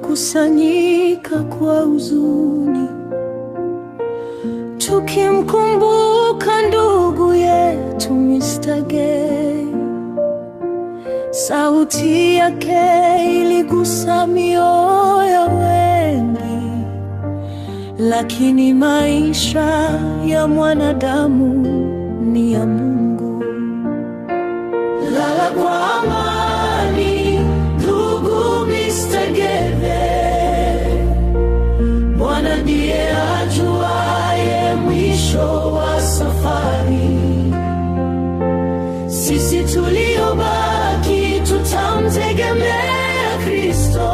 tumekusanyika kwa huzuni, tukimkumbuka ndugu yetu Mr. Gay. Sauti yake iligusa mioyo wengi, lakini maisha ya mwanadamu ni ya Mungu. Lala kwa amani ndugu Mr. Gay, Bwana ndiye ajuaye mwisho wa safari. Sisi tuliobaki tutamtegemea Kristo,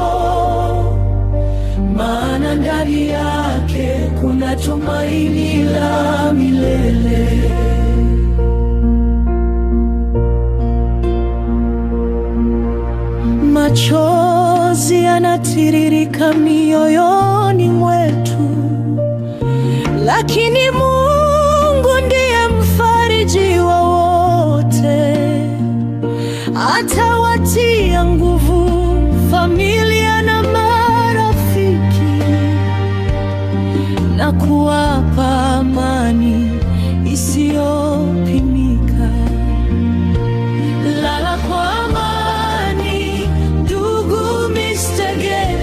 maana ndani yake kuna tumaini la milele. Machozi yanatiririka mioyoni mwetu, lakini Mungu ndiye mfariji wa wote. Atawatia nguvu familia na marafiki, na kuwapa amani isiyopimika. Lala kwa amani ndugu Mr. Gay,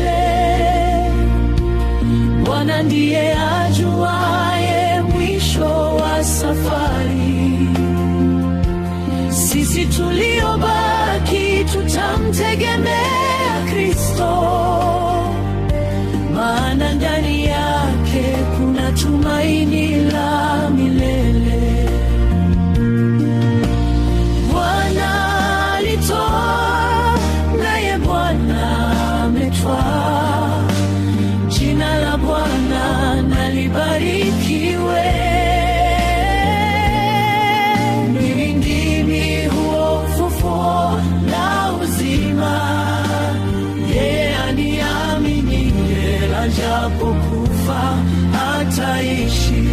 Bwana ndiye ajuaye mwisho wa safari. Sisi tuliobaki tutamtegemea Kristo, maana ndani yake kuna tumaini la milele. Bwana alitoa, naye Bwana ametwaa. Jina la Bwana na libarikiwe. Mimi ndimi huo ufufuo na uzima, yeye aniaminiye ajapokufa ataishi.